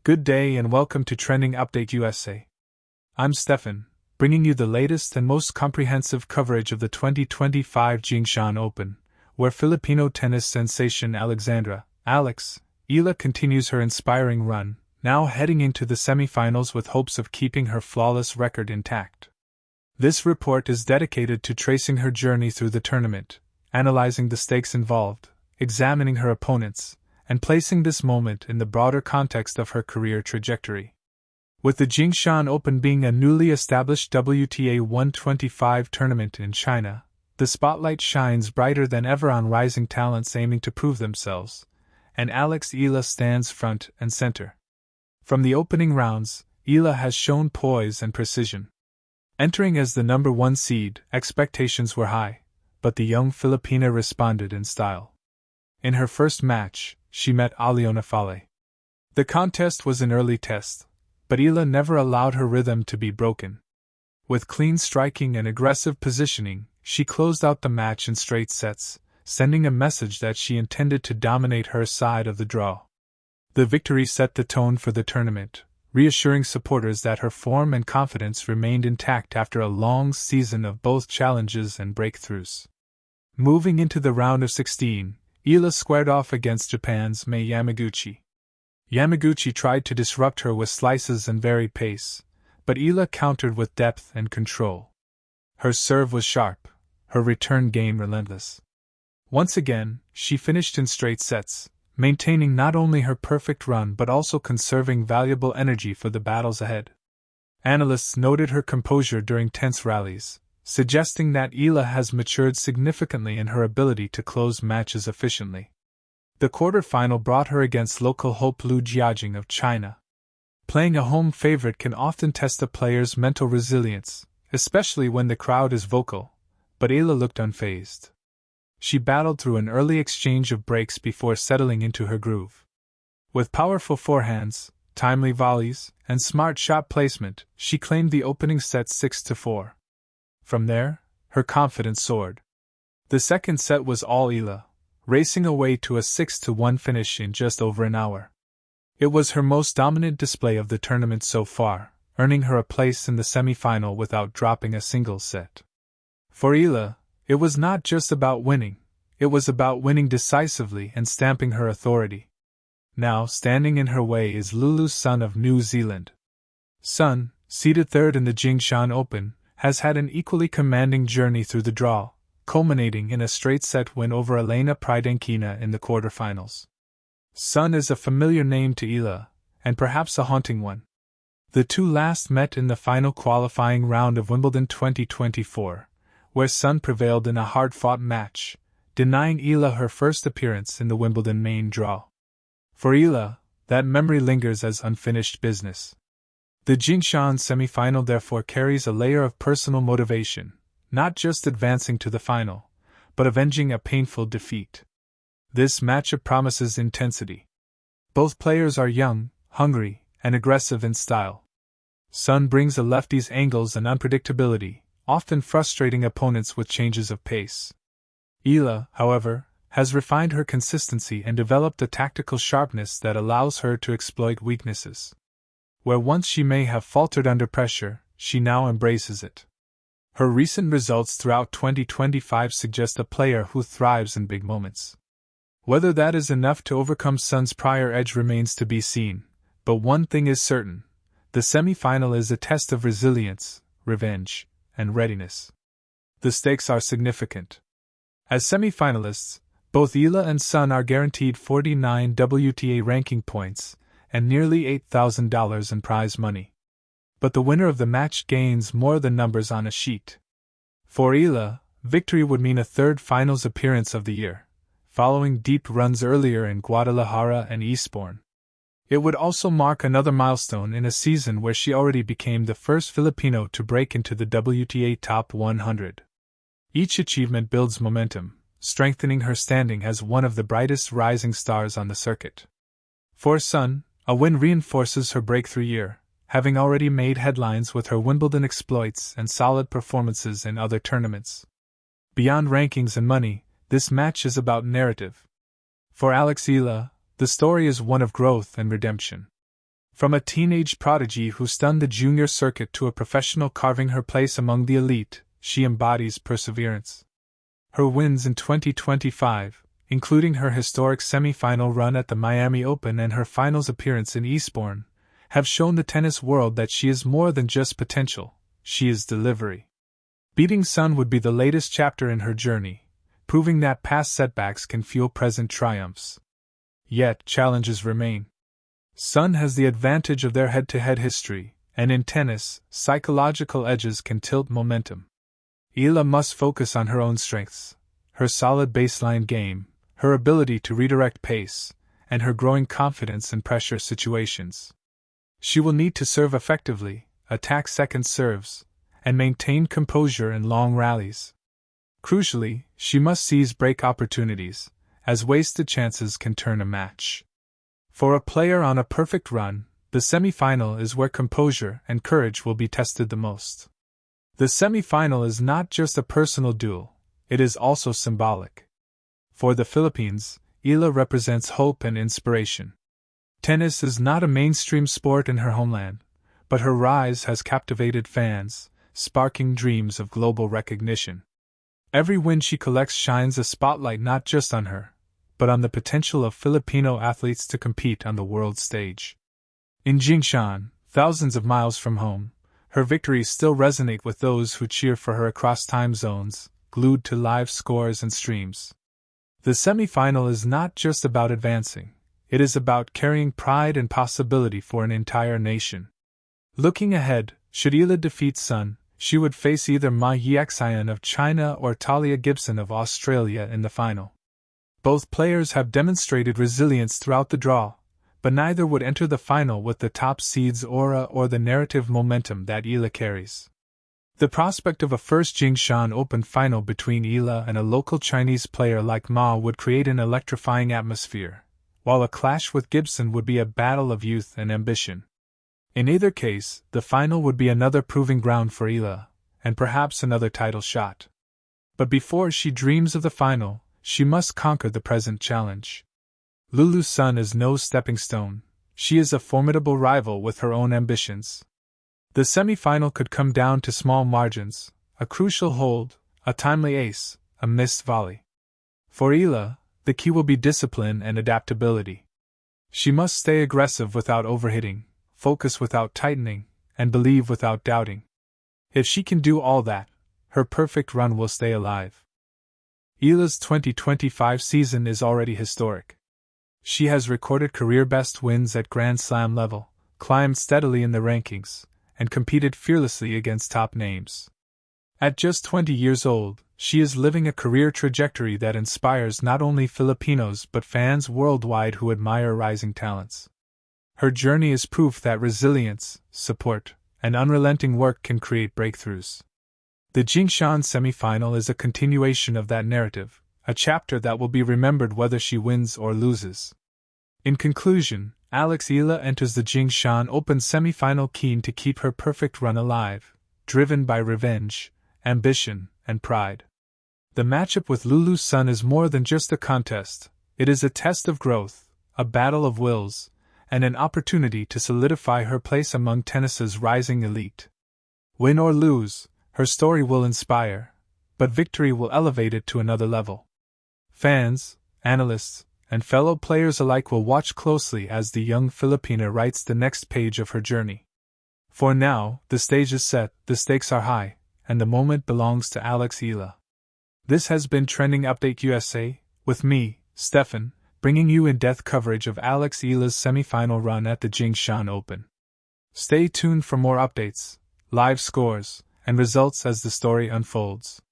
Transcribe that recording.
Good day and welcome to Trending Update USA. I'm Steffan, bringing you the latest and most comprehensive coverage of the 2025 Jingshan Open, where Filipino tennis sensation Alexandra Eala continues her inspiring run, now heading into the semifinals with hopes of keeping her flawless record intact. This report is dedicated to tracing her journey through the tournament, analyzing the stakes involved, examining her opponents, and placing this moment in the broader context of her career trajectory. With the Jingshan Open being a newly established WTA 125 tournament in China, the spotlight shines brighter than ever on rising talents aiming to prove themselves, and Eala stands front and center. From the opening rounds, Eala has shown poise and precision. Entering as the number 1 seed, expectations were high, but the young Filipina responded in style. In her first match, she met Aliona Fale. The contest was an early test, but Eala never allowed her rhythm to be broken. With clean striking and aggressive positioning, she closed out the match in straight sets, sending a message that she intended to dominate her side of the draw. The victory set the tone for the tournament, reassuring supporters that her form and confidence remained intact after a long season of both challenges and breakthroughs. Moving into the round of 16, Eala squared off against Japan's Mai Yamaguchi. Yamaguchi tried to disrupt her with slices and varied pace, but Eala countered with depth and control. Her serve was sharp, her return game relentless. Once again, she finished in straight sets, maintaining not only her perfect run but also conserving valuable energy for the battles ahead. Analysts noted her composure during tense rallies, suggesting that Eala has matured significantly in her ability to close matches efficiently. The quarterfinal brought her against local hope Lu Jiajing of China. Playing a home favorite can often test a player's mental resilience, especially when the crowd is vocal, but Eala looked unfazed. She battled through an early exchange of breaks before settling into her groove. With powerful forehands, timely volleys, and smart shot placement, she claimed the opening set 6-4. From there, her confidence soared. The second set was all Eala, racing away to a 6-1 finish in just over an hour. It was her most dominant display of the tournament so far, earning her a place in the semifinal without dropping a single set. For Eala, it was not just about winning, it was about winning decisively and stamping her authority. Now standing in her way is Lulu Sun of New Zealand. Sun, seeded third in the Jingshan Open, has had an equally commanding journey through the draw, culminating in a straight-set win over Elena Prydenkina in the quarterfinals. Sun is a familiar name to Eala, and perhaps a haunting one. The two last met in the final qualifying round of Wimbledon 2024, where Sun prevailed in a hard-fought match, denying Eala her first appearance in the Wimbledon main draw. For Eala, that memory lingers as unfinished business. The Jingshan semifinal therefore carries a layer of personal motivation, not just advancing to the final, but avenging a painful defeat. This matchup promises intensity. Both players are young, hungry, and aggressive in style. Sun brings a lefty's angles and unpredictability, often frustrating opponents with changes of pace. Eala, however, has refined her consistency and developed a tactical sharpness that allows her to exploit weaknesses. Where once she may have faltered under pressure, she now embraces it. Her recent results throughout 2025 suggest a player who thrives in big moments. Whether that is enough to overcome Sun's prior edge remains to be seen, but one thing is certain: the semifinal is a test of resilience, revenge, and readiness. The stakes are significant. As semifinalists, both Eala and Sun are guaranteed 49 WTA ranking points and nearly $8,000 in prize money. But the winner of the match gains more than numbers on a sheet. For Eala, victory would mean a third finals appearance of the year, following deep runs earlier in Guadalajara and Eastbourne. It would also mark another milestone in a season where she already became the first Filipino to break into the WTA Top 100. Each achievement builds momentum, strengthening her standing as one of the brightest rising stars on the circuit. For Sun, a win reinforces her breakthrough year, having already made headlines with her Wimbledon exploits and solid performances in other tournaments. Beyond rankings and money, this match is about narrative. For Eala, the story is one of growth and redemption. From a teenage prodigy who stunned the junior circuit to a professional carving her place among the elite, she embodies perseverance. Her wins in 2025, including her historic semifinal run at the Miami Open and her finals appearance in Eastbourne, have shown the tennis world that she is more than just potential, she is delivery. Beating Sun would be the latest chapter in her journey, proving that past setbacks can fuel present triumphs. Yet, challenges remain. Sun has the advantage of their head-to-head history, and in tennis, psychological edges can tilt momentum. Eala must focus on her own strengths, her solid baseline game, her ability to redirect pace, and her growing confidence in pressure situations. She will need to serve effectively, attack second serves, and maintain composure in long rallies. Crucially, she must seize break opportunities, as wasted chances can turn a match. For a player on a perfect run, the semifinal is where composure and courage will be tested the most. The semifinal is not just a personal duel, it is also symbolic. For the Philippines, Eala represents hope and inspiration. Tennis is not a mainstream sport in her homeland, but her rise has captivated fans, sparking dreams of global recognition. Every win she collects shines a spotlight not just on her, but on the potential of Filipino athletes to compete on the world stage. In Jingshan, thousands of miles from home, her victories still resonate with those who cheer for her across time zones, glued to live scores and streams. The semifinal is not just about advancing, it is about carrying pride and possibility for an entire nation. Looking ahead, should Eala defeat Sun, she would face either Ma Yixian of China or Talia Gibson of Australia in the final. Both players have demonstrated resilience throughout the draw, but neither would enter the final with the top seed's aura or the narrative momentum that Eala carries. The prospect of a first Jingshan Open final between Eala and a local Chinese player like Ma would create an electrifying atmosphere, while a clash with Gibson would be a battle of youth and ambition. In either case, the final would be another proving ground for Eala, and perhaps another title shot. But before she dreams of the final, she must conquer the present challenge. Lulu Sun is no stepping stone, she is a formidable rival with her own ambitions. The semi-final could come down to small margins, a crucial hold, a timely ace, a missed volley. For Eala, the key will be discipline and adaptability. She must stay aggressive without overhitting, focus without tightening, and believe without doubting. If she can do all that, her perfect run will stay alive. Eala's 2025 season is already historic. She has recorded career-best wins at Grand Slam level, climbed steadily in the rankings, and competed fearlessly against top names. At just 20 years old, she is living a career trajectory that inspires not only Filipinos but fans worldwide who admire rising talents. Her journey is proof that resilience, support, and unrelenting work can create breakthroughs. The Jingshan semifinal is a continuation of that narrative, a chapter that will be remembered whether she wins or loses. In conclusion, Eala enters the Jingshan Open semifinal keen to keep her perfect run alive, driven by revenge, ambition, and pride. The matchup with Lulu Sun is more than just a contest, it is a test of growth, a battle of wills, and an opportunity to solidify her place among tennis's rising elite. Win or lose, her story will inspire, but victory will elevate it to another level. Fans, analysts, and fellow players alike will watch closely as the young Filipina writes the next page of her journey. For now, the stage is set, the stakes are high, and the moment belongs to Eala. This has been Trending Update USA, with me, Steffan, bringing you in-depth coverage of Eala's semifinal run at the Jingshan Open. Stay tuned for more updates, live scores, and results as the story unfolds.